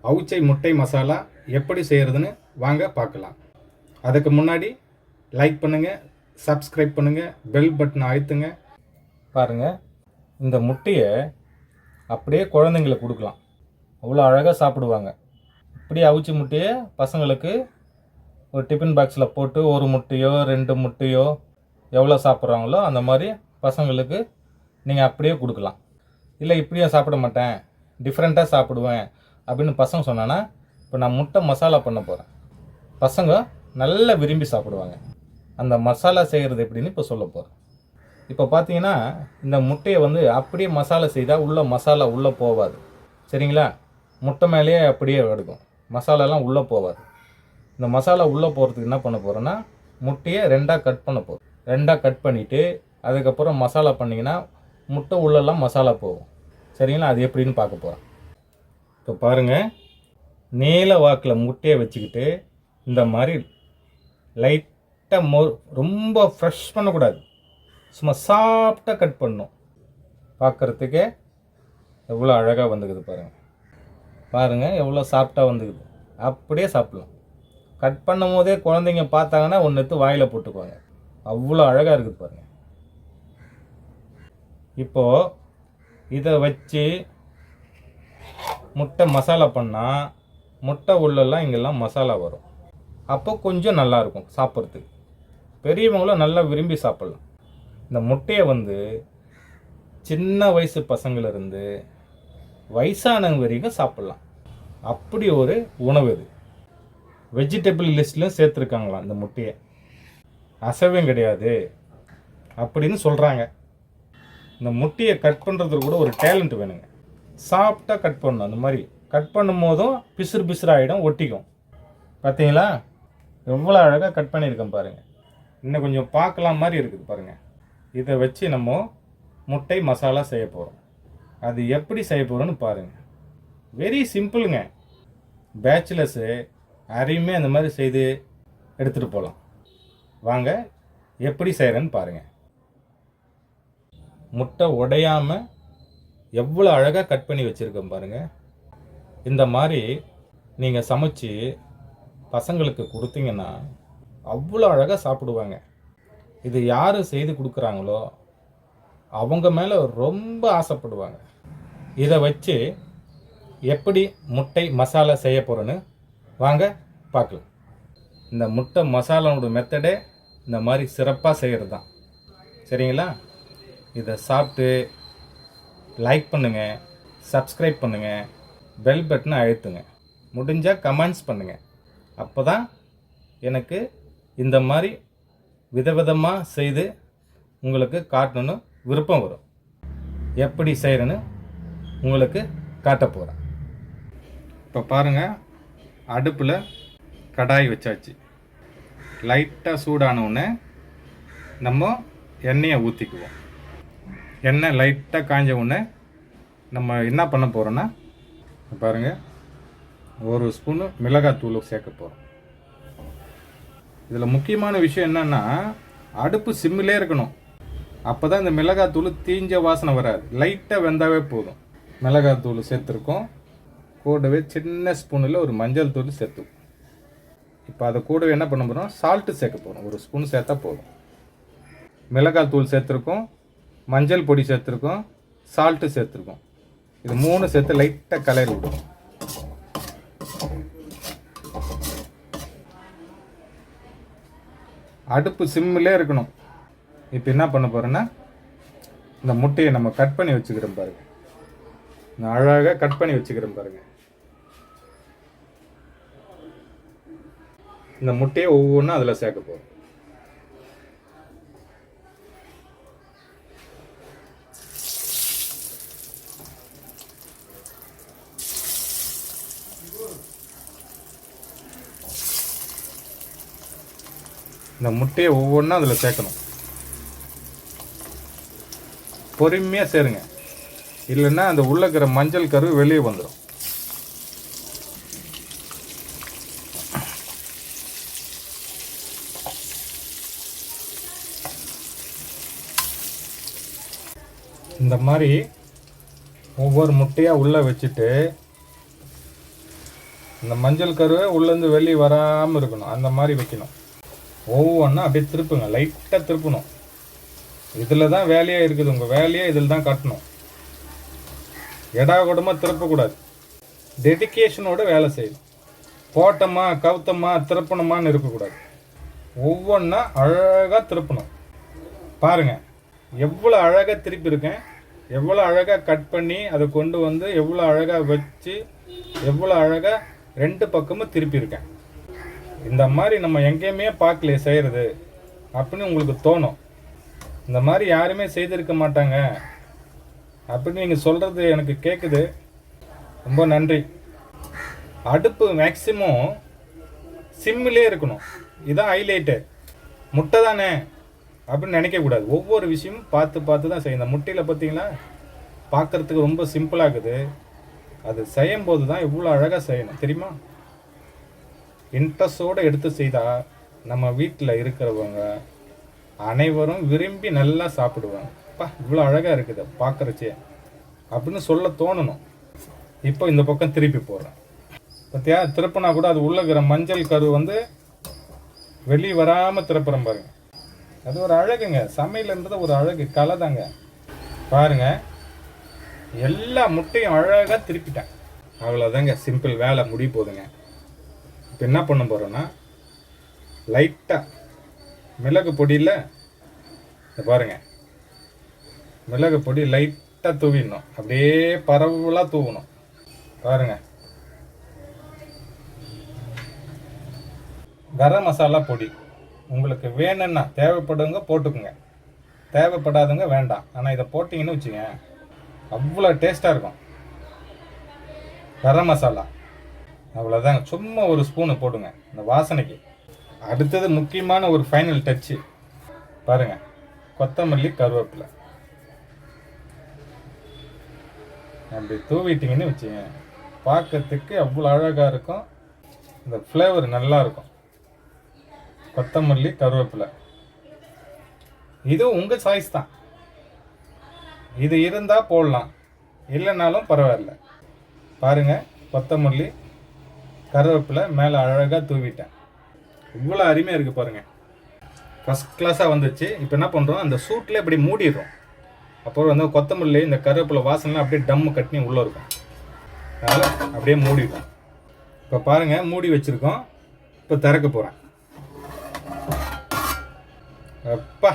அவுச்சை முட்டை மசாலா எப்படி செய்கிறதுன்னு வாங்க பார்க்கலாம். அதுக்கு முன்னாடி லைக் பண்ணுங்கள், சப்ஸ்கிரைப் பண்ணுங்கள், பெல் பட்டனை அழுத்துங்க. பாருங்கள், இந்த முட்டையை அப்படியே குழந்தைங்களுக்கு கொடுக்கலாம், அவ்வளோ அழகாக சாப்பிடுவாங்க. இப்படியே அவிச்ச முட்டையை பசங்களுக்கு ஒரு டிஃபன் பாக்ஸில் போட்டு ஒரு முட்டையோ 2 முட்டையோ எவ்வளோ சாப்பிட்றாங்களோ அந்த மாதிரி பசங்களுக்கு நீங்கள் அப்படியே கொடுக்கலாம். இல்லை இப்படியும் சாப்பிட மாட்டேன், டிஃப்ரெண்ட்டாக சாப்பிடுவேன் அப்படின்னு பசங்க சொன்னான்னா, இப்போ நான் முட்டை மசாலா பண்ண போகிறேன். பசங்க நல்லா விரும்பி சாப்பிடுவாங்க. அந்த மசாலா செய்கிறது எப்படின்னு இப்போ சொல்ல போகிறேன். இப்போ பார்த்தீங்கன்னா, இந்த முட்டையை அப்படியே மசாலா செய்தால் மசாலா உள்ளே போகாது, சரிங்களா? முட்டை மேலேயே அப்படியே எடுக்கும், மசாலாலாம் உள்ளே போகாது. இந்த மசாலா உள்ளே போகிறதுக்கு என்ன பண்ண போகிறேன்னா, முட்டையை 2ஆக கட் பண்ண போகிறோம். 2ஆக கட் பண்ணிவிட்டு அதுக்கப்புறம் மசாலா பண்ணிங்கன்னா முட்டை உள்ளெல்லாம் மசாலா போகும், சரிங்களா? அது எப்படின்னு பார்க்க போகிறேன். இப்போ பாருங்கள், நீல வாக்கில் முட்டையை வச்சுக்கிட்டு இந்த மாதிரி லைட்டாக ரொம்ப ஃப்ரெஷ் பண்ணக்கூடாது, சும்மா சாஃப்டாக கட் பண்ணணும். பார்க்குறதுக்கே எவ்வளோ அழகாக வந்துக்குது பாருங்கள். பாருங்கள் எவ்வளோ சாஃப்டாக வந்துக்குது. அப்படியே சாப்பிட்லாம். கட் பண்ணும் போதே குழந்தைங்க பார்த்தாங்கன்னா ஒன்று எடுத்து வாயில் போட்டுக்குவாங்க, அவ்வளோ அழகாக இருக்குது பாருங்கள். இப்போது இதை வச்சு முட்டை மசாலா பண்ணால் முட்டை உள்ளெல்லாம் இங்கெல்லாம் மசாலா வரும். அப்போ கொஞ்சம் நல்லாயிருக்கும் சாப்பிட்றதுக்கு. பெரியவங்களும் நல்லா விரும்பி சாப்பிட்லாம். இந்த முட்டையை சின்ன வயசு பசங்களிருந்து வயசானவங்க வரைக்கும் சாப்பிட்லாம். அப்படி ஒரு உணவு இது. வெஜிடபிள் லிஸ்ட்லையும் சேர்த்துருக்காங்களாம் இந்த முட்டையை. அசைவம் கிடையாது அப்படின்னு சொல்கிறாங்க. இந்த முட்டையை கட் பண்ணுறதுக்கு கூட ஒரு டேலண்ட் வேணுங்க. சாஃப்டாக கட் பண்ணணும். அந்த மாதிரி கட் பண்ணும் போதும் பிசுறு பிசுறாகிடும், ஒட்டிக்கும். பார்த்தீங்களா எவ்வளோ அழகாக கட் பண்ணியிருக்கேன் பாருங்கள். இன்னும் கொஞ்சம் பார்க்கலாம் மாதிரி இருக்குது பாருங்கள். இதை வச்சு நம்ம முட்டை மசாலா செய்ய போகிறோம். அது எப்படி செய்ய போகிறோன்னு பாருங்கள். வெரி சிம்பிளுங்க. பேச்சுலர்ஸு யாரையுமே அந்த மாதிரி செய்து எடுத்துகிட்டு போகலாம். வாங்க எப்படி செய்கிறேன்னு பாருங்கள். முட்டை உடையாமல் எவ்வளோ அழகாக கட் பண்ணி வச்சுருக்கேன் பாருங்கள். இந்த மாதிரி நீங்கள் சமைச்சு பசங்களுக்கு கொடுத்தீங்கன்னா அவ்வளோ அழகாக சாப்பிடுவாங்க. இது யார் செய்து கொடுக்குறாங்களோ அவங்க மேலே ரொம்ப ஆசைப்படுவாங்க. இதை வச்சு எப்படி முட்டை மசாலா செய்ய போகிறேன்னு வாங்க பார்க்கலாம். இந்த முட்டை மசாலாவோட மெத்தடே இந்த மாதிரி சிறப்பாக செய்கிறது தான், சரிங்களா? இதை சாப்பிட்டு லைக் பண்ணுங்கள், சப்ஸ்கிரைப் பண்ணுங்கள், பெல் பட்டனை அழுத்துங்க. முடிஞ்சால் கமெண்ட்ஸ் பண்ணுங்கள். அப்போ தான் எனக்கு இந்த மாதிரி விதவிதமாக செய்து உங்களுக்கு காட்டணுன்னு விருப்பம் வரும். எப்படி செய்கிறேன்னு உங்களுக்கு காட்ட போகிறேன். இப்போ பாருங்கள், அடுப்பில் கடாய் வச்சாச்சு. லைட்டாக சூடானவுடனே நம்ம எண்ணெயை ஊற்றிக்குவோம். எண்ணெய் லைட்டாக காய்ஞ்ச உடனே நம்ம என்ன பண்ண போகிறோன்னா, பாருங்கள், 1 ஸ்பூனு மிளகாத்தூள் சேர்க்க போகிறோம். இதில் முக்கியமான விஷயம் என்னென்னா, அடுப்பு சிம்மிலே இருக்கணும். அப்போ தான் இந்த மிளகாத்தூள் தீஞ்ச வாசனை வராது. லைட்டாக வெந்தாவே போதும். மிளகாத்தூள் சேர்த்துருக்கோம். கூடவே சின்ன ஸ்பூனில் ஒரு மஞ்சள் தூள் சேர்த்துக்கும். இப்போ அதை கூடவே என்ன பண்ண போகிறோம், சால்ட்டு சேர்க்க போகிறோம். 1 ஸ்பூன் சேர்த்தா போதும். மிளகாத்தூள் சேர்த்துருக்கோம், மஞ்சள் பொடி சேர்த்துருக்கோம், சால்ட்டு சேர்த்துருக்கோம். இது 3 சேர்த்து லைட்டாக கலரி விடுவோம். அடுப்பு சிம்மிலே இருக்கணும். இப்போ என்ன பண்ண போகிறேன்னா, இந்த முட்டையை நம்ம கட் பண்ணி வச்சுக்கிறோம் பாருங்கள். நான் அழகாக கட் பண்ணி வச்சுக்கிறேன் பாருங்கள். இந்த முட்டையை ஒவ்வொன்றும் அதில் சேர்க்க போகிறோம். இந்த முட்டையை ஒவ்வொன்றா அதில் சேர்க்கணும். பொறுமையாக சேருங்க, இல்லைன்னா அந்த உள்ள இருக்கிற மஞ்சள் கரு வெளியே வந்துடும். இந்த மாதிரி ஒவ்வொரு முட்டையாக உள்ளே வச்சுட்டு இந்த மஞ்சள் கருவை உள்ளேருந்து வெளியே வராமல் இருக்கணும், அந்த மாதிரி வைக்கணும். ஒவ்வொன்றா அப்படியே திருப்புங்க, லைட்டாக திருப்பணும். இதில் தான் வேலையாக இருக்குது, உங்கள் வேலையே இதில் தான் கட்டணும். எடா கூடமாக திருப்பக்கூடாது, டெடிக்கேஷனோட வேலை செய்யணும். போட்டோமா கவுத்தமா திருப்பணுமான்னு இருக்கக்கூடாது, ஒவ்வொன்றா அழகாக திருப்பணும். பாருங்கள் எவ்வளோ அழகாக திருப்பியிருக்கேன், எவ்வளோ அழகாக கட் பண்ணி அதை கொண்டு வந்து எவ்வளோ அழகாக வச்சு எவ்வளோ அழகாக 2 பக்கமும் திருப்பியிருக்கேன். இந்த மாதிரி நம்ம எங்கேயுமே பார்க்கலையே செய்கிறது அப்படின்னு உங்களுக்கு தோணும். இந்த மாதிரி யாருமே செய்திருக்க மாட்டாங்க அப்படின்னு நீங்கள் சொல்கிறது எனக்கு கேட்குது. ரொம்ப நன்றி. அடுப்பு மேக்சிமம் சிம்மிலே இருக்கணும், இதுதான் ஹைலைட்டு. முட்டை தானே அப்படின்னு நினைக்கக்கூடாது, ஒவ்வொரு விஷயமும் பார்த்து தான் செய்யும். இந்த முட்டையில் பார்த்தீங்களா, பார்க்குறதுக்கு ரொம்ப சிம்பிளாக இருக்குது, அது செய்யும்போது தான் இவ்வளோ அழகாக செய்யணும் தெரியுமா. இன்ட்ரெஸ்டோடு எடுத்து செய்தால் நம்ம வீட்டில் இருக்கிறவங்க அனைவரும் விரும்பி நல்லா சாப்பிடுவாங்க. இவ்வளோ அழகாக இருக்குது பார்க்குறச்சே அப்படின்னு சொல்ல தோணணும். இப்போ இந்த பக்கம் திருப்பி போடுறேன் பார்த்தியா, திருப்பினா கூட அது உள்ள இருக்கிற மஞ்சள் கரு வந்து வெளியே வராமல் திருப்புறேன் பாருங்க. அது ஒரு அழகுங்க, சமையல்ன்றது ஒரு அழகு கலை தாங்க. பாருங்க எல்லா முட்டையும் அழகாக திருப்பிட்டேன். அவ்வளோதாங்க, சிம்பிள், வேலை முடிய போகுதுங்க. இப்போ என்ன பண்ண போகிறோன்னா, லைட்டாக மிளகு பொடியில் பாருங்க, மிளகு பொடி லைட்டாக தூவிடணும், அப்படியே பரவலாக தூவணும். பாருங்க கரம் மசாலா பொடி உங்களுக்கு வேணும்னா தேவைப்படுங்க போட்டுக்குங்க, தேவைப்படாதுங்க வேண்டாம். ஆனால் இதை போட்டிங்கன்னு வச்சுங்க அவ்வளோ டேஸ்ட்டாக இருக்கும். கரம் மசாலா அவ்வளோதாங்க, சும்மா ஒரு ஸ்பூனு போடுங்க இந்த வாசனைக்கு. அடுத்தது முக்கியமான ஒரு ஃபைனல் டச்சு பாருங்கள், கொத்தமல்லி கருவேப்பிலை அப்படி தூவிட்டிங்கன்னு வச்சுங்க பார்க்கறதுக்கு அவ்வளோ அழகாக இருக்கும், இந்த ஃப்ளேவர் நல்லா இருக்கும். கொத்தமல்லி கருவேப்பிலை இது உங்கள் சாய்ஸ் தான், இது இருந்தால் போடலாம், இல்லைனாலும் பரவாயில்ல. பாருங்கள் கொத்தமல்லி கருவேப்பிலை மேலே அழகாக தூவிட்டேன், இவ்வளோ அருமையாக இருக்குது பாருங்கள், ஃபஸ்ட் கிளாஸாக வந்துச்சு. இப்போ என்ன பண்ணுறோம், அந்த சூட்டில் இப்படி மூடிடுறோம். அப்புறம் வந்து கொத்தமல்லி இந்த கருவேப்பிலை வாசனைலாம் அப்படியே டம்மு கட்டினி உள்ளே இருக்கும், அதனால் அப்படியே மூடிடுவோம். இப்போ பாருங்கள் மூடி வச்சுருக்கோம், இப்போ திறக்க போகிறேன். அப்பா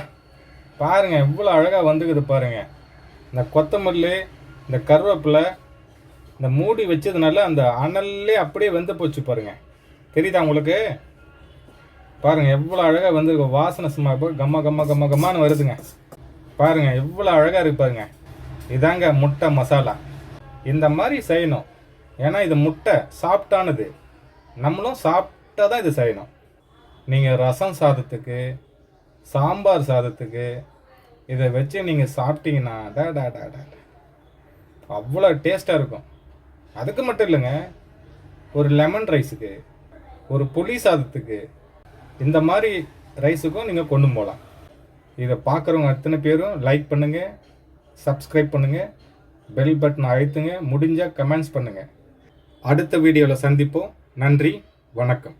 பாருங்கள் எவ்வளோ அழகாக வந்துக்குது பாருங்கள். இந்த கொத்தமல்லி இந்த கருவேப்பிலை இந்த மூடி வச்சதுனால அந்த அனல்லே அப்படியே வெந்து போச்சு பாருங்கள், தெரியுதா உங்களுக்கு? பாருங்கள் எவ்வளோ அழகாக வந்துருக்கு, வாசனை சும்மா இப்போ கம்மான்னு வருதுங்க. பாருங்கள் எவ்வளோ அழகாக இருக்கு பாருங்கள். இதாங்க முட்டை மசாலா, இந்த மாதிரி செய்யணும். ஏன்னா இது முட்டை சாப்பிட்டானது, நம்மளும் சாப்பிட்டா தான் இது செய்யணும். நீங்கள் ரசம் சாதத்துக்கு சாம்பார் சாதத்துக்கு இதை வச்சு நீங்கள் சாப்பிட்டீங்கன்னா அவ்வளோ டேஸ்ட்டாக இருக்கும். அதுக்கு மட்டும் இல்லைங்க, ஒரு லெமன் ரைஸுக்கு, ஒரு புளி சாதத்துக்கு, இந்த மாதிரி ரைஸுக்கும் நீங்கள் கொண்டு போகலாம். இதை பார்க்குறவங்க அத்தனை பேரும் லைக் பண்ணுங்கள், சப்ஸ்கிரைப் பண்ணுங்கள், பெல் பட்டன் அழுத்துங்க, முடிஞ்சால் கமெண்ட்ஸ் பண்ணுங்கள். அடுத்த வீடியோவில் சந்திப்போம். நன்றி, வணக்கம்.